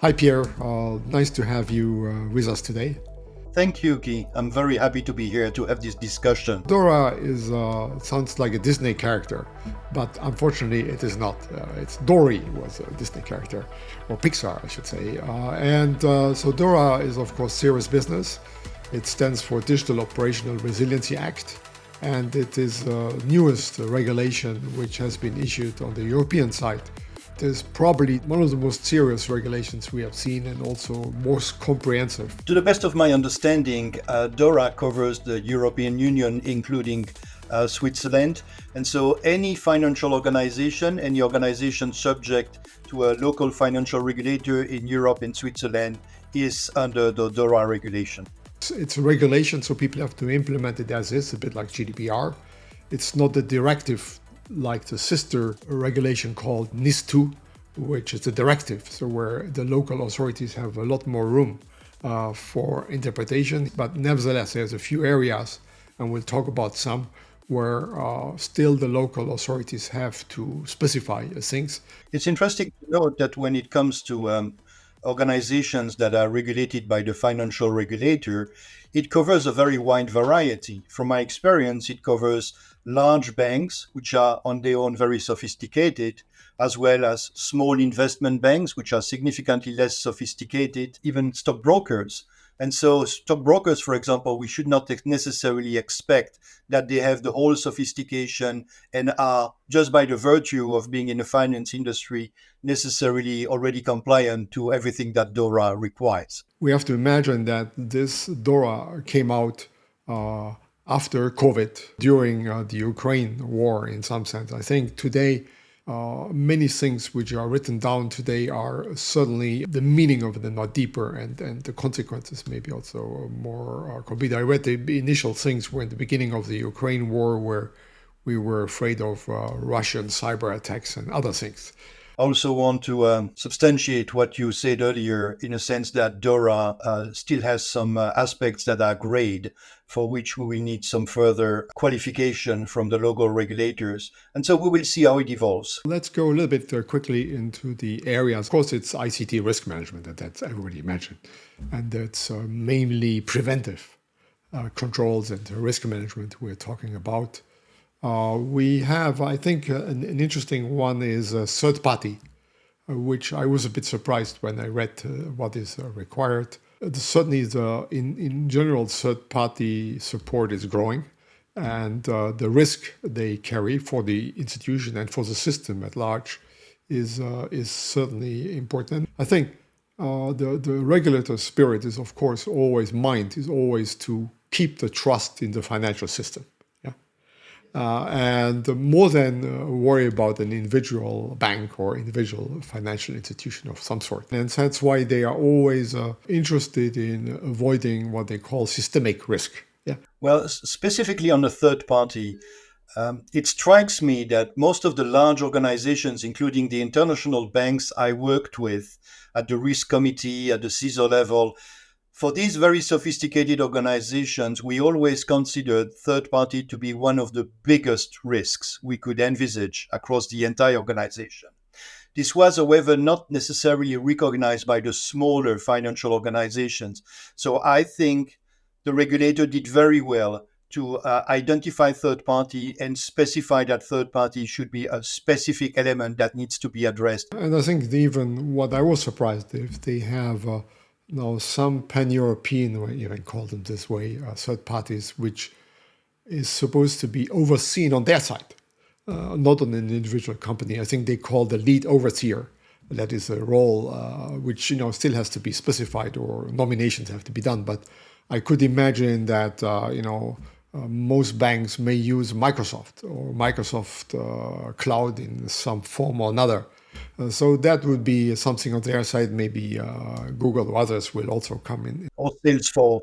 Hi, Pierre. Nice to have you with us today. Thank you, Guy. I'm very happy to be here to have this discussion. DORA sounds like a Disney character, but unfortunately it is not. It's Dory was a Disney character, or Pixar, I should say. So DORA is, of course, serious business. It stands for Digital Operational Resiliency Act, and it is the newest regulation which has been issued on the European side. It is probably one of the most serious regulations we have seen and also most comprehensive. To the best of my understanding, DORA covers the European Union, including Switzerland. And so any financial organization, any organization subject to a local financial regulator in Europe and Switzerland is under the DORA regulation. It's a regulation, so people have to implement it as is, a bit like GDPR. It's not a directive like the sister regulation called NIS2, which is the directive, so where the local authorities have a lot more room for interpretation. But nevertheless, there's a few areas, and we'll talk about some, where still the local authorities have to specify things. It's interesting to note that when it comes to organizations that are regulated by the financial regulator, it covers a very wide variety. From my experience, it covers large banks, which are on their own very sophisticated, as well as small investment banks, which are significantly less sophisticated, even stockbrokers. And so stockbrokers, for example, we should not necessarily expect that they have the whole sophistication and are, just by the virtue of being in the finance industry, necessarily already compliant to everything that DORA requires. We have to imagine that this DORA came out after COVID, during the Ukraine war, in some sense. I think today, many things which are written down today are certainly the meaning of them are deeper, and the consequences maybe also more complete. I read the initial things were in the beginning of the Ukraine war, where we were afraid of Russian cyber attacks and other things. I also want to substantiate what you said earlier, in a sense that DORA still has some aspects that are grayed, for which we will need some further qualification from the local regulators. And so we will see how it evolves. Let's go a little bit quickly into the areas. Of course, it's ICT risk management, that's everybody mentioned. And that's mainly preventive controls and risk management we're talking about. We have, I think, an interesting one is a third party, which I was a bit surprised when I read what is required. Certainly, in general, third party support is growing, and the risk they carry for the institution and for the system at large is certainly important. I think the regulator spirit is, of course, always to keep the trust in the financial system. And more than worry about an individual bank or individual financial institution of some sort. And that's why they are always interested in avoiding what they call systemic risk. Yeah. Well, specifically on the third party, it strikes me that most of the large organizations, including the international banks I worked with at the risk committee, at the CISO level, for these very sophisticated organizations, we always considered third party to be one of the biggest risks we could envisage across the entire organization. This was, however, not necessarily recognized by the smaller financial organizations. So I think the regulator did very well to identify third party and specify that third party should be a specific element that needs to be addressed. And I think even what I was surprised if they have now some pan-European, we even call them this way, third parties, which is supposed to be overseen on their side, not on an individual company. I think they call the lead overseer. That is a role which still has to be specified, or nominations have to be done. But I could imagine that most banks may use Microsoft or Microsoft Cloud in some form or another. So that would be something on their side. Maybe Google or others will also come in. Or Salesforce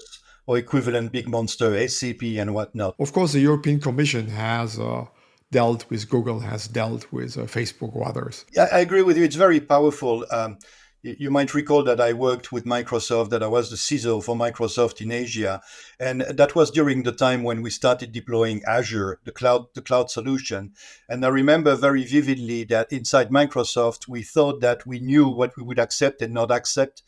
or equivalent big monster, SAP and whatnot. Of course, the European Commission has dealt with Google, has dealt with Facebook or others. Yeah, I agree with you. It's very powerful. You might recall that I worked with Microsoft, that I was the CISO for Microsoft in Asia. And that was during the time when we started deploying Azure, the cloud solution. And I remember very vividly that inside Microsoft, we thought that we knew what we would accept and not accept.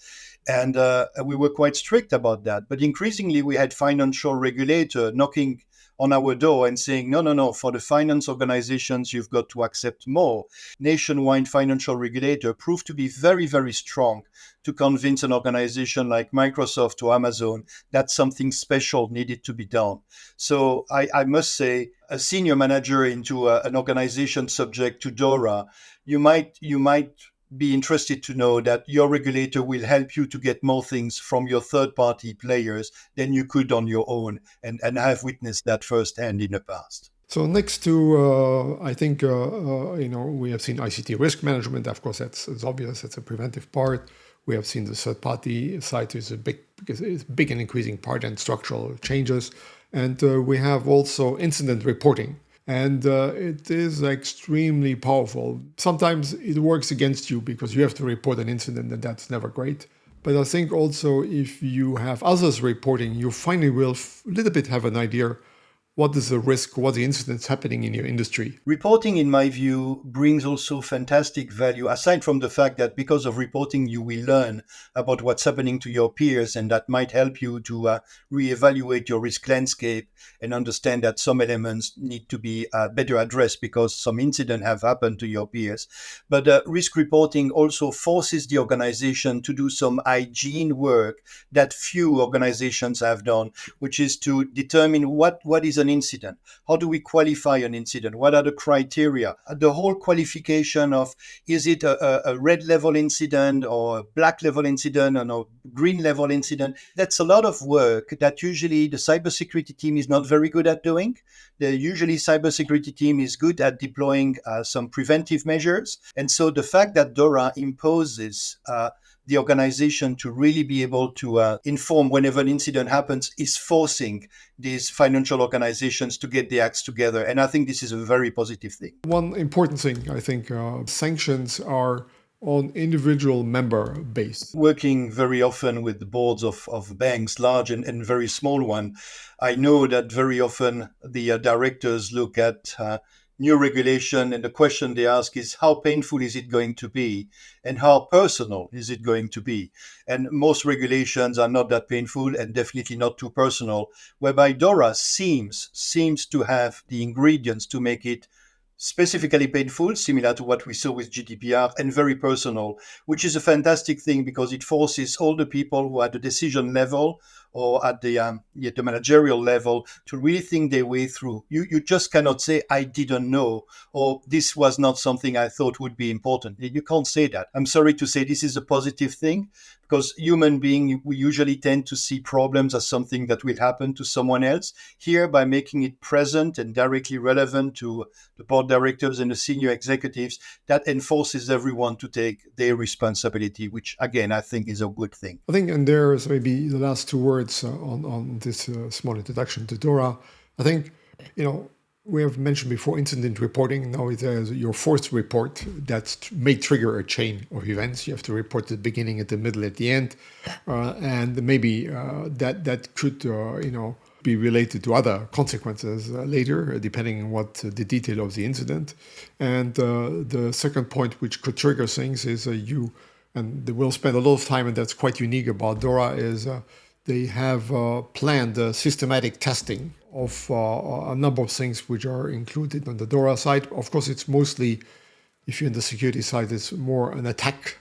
And we were quite strict about that. But increasingly, we had financial regulator knocking on our door and saying, no, for the finance organizations, you've got to accept more. Nationwide financial regulator proved to be very, very strong to convince an organization like Microsoft or Amazon that something special needed to be done. So I must say, a senior manager into an organization subject to DORA, you might be interested to know that your regulator will help you to get more things from your third-party players than you could on your own, and have witnessed that firsthand in the past. So next to, I think, we have seen ICT risk management. Of course, it's obvious. It's a preventive part. We have seen the third-party side is because it's a big and increasing part, and structural changes. And we have also incident reporting. And it is extremely powerful. Sometimes it works against you because you have to report an incident, and that's never great. But I think also if you have others reporting, you finally will a little bit have an idea what is the risk, what the incidents happening in your industry. Reporting, in my view, brings also fantastic value, aside from the fact that because of reporting, you will learn about what's happening to your peers, and that might help you to reevaluate your risk landscape and understand that some elements need to be better addressed because some incident have happened to your peers. But risk reporting also forces the organization to do some hygiene work that few organizations have done, which is to determine what is an incident. How do we qualify an incident? What are the criteria? The whole qualification of, is it a red level incident or a black level incident or a green level incident? That's a lot of work that usually the cybersecurity team is not very good at doing. The usually cybersecurity team is good at deploying some preventive measures. And so the fact that DORA imposes the organization to really be able to inform whenever an incident happens is forcing these financial organizations to get their acts together. And I think this is a very positive thing. One important thing, I think, sanctions are on individual member base. Working very often with the boards of banks, large and very small one, I know that very often the directors look at new regulation, and the question they ask is, how painful is it going to be, and how personal is it going to be? And most regulations are not that painful, and definitely not too personal, whereby DORA seems to have the ingredients to make it specifically painful, similar to what we saw with GDPR, and very personal, which is a fantastic thing because it forces all the people who are at the decision level or at the managerial level to really think their way through. You just cannot say, I didn't know, or this was not something I thought would be important. You can't say that. I'm sorry to say this is a positive thing, because human beings, we usually tend to see problems as something that will happen to someone else. Here, by making it present and directly relevant to the board directors and the senior executives, that enforces everyone to take their responsibility, which again, I think is a good thing. I think, and there's maybe the last two words on this small introduction to DORA. I think, we have mentioned before incident reporting. Now there's your fourth report that may trigger a chain of events. You have to report at the beginning, at the middle, at the end. And maybe that could, be related to other consequences later, depending on what the detail of the incident. And the second point which could trigger things is and we'll spend a lot of time, and that's quite unique about DORA, is they have planned systematic testing of a number of things which are included on the DORA side. Of course, it's mostly, if you're in the security side, it's more an attack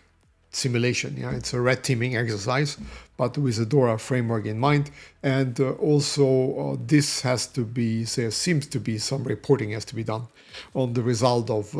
simulation. Yeah, it's a red teaming exercise, but with the DORA framework in mind. And also, this has to be, there seems to be some reporting has to be done on the result of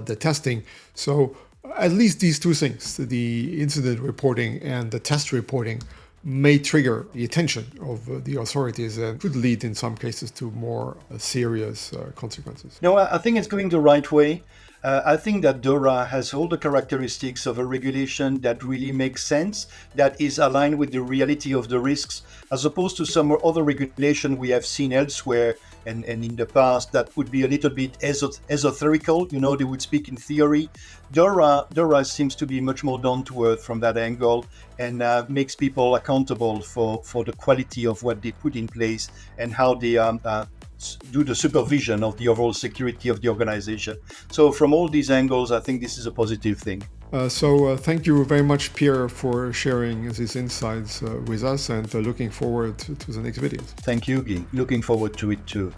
the testing. So at least these two things, the incident reporting and the test reporting, may trigger the attention of the authorities and could lead in some cases to more serious consequences. No, I think it's going the right way. I think that DORA has all the characteristics of a regulation that really makes sense, that is aligned with the reality of the risks, as opposed to some other regulation we have seen elsewhere, And in the past, that would be a little bit esoterical. They would speak in theory. DORA seems to be much more down to earth from that angle, and makes people accountable for the quality of what they put in place and how they do the supervision of the overall security of the organization. So from all these angles, I think this is a positive thing. So thank you very much, Pierre, for sharing these insights with us, and looking forward to the next videos. Thank you, Guy. Looking forward to it too.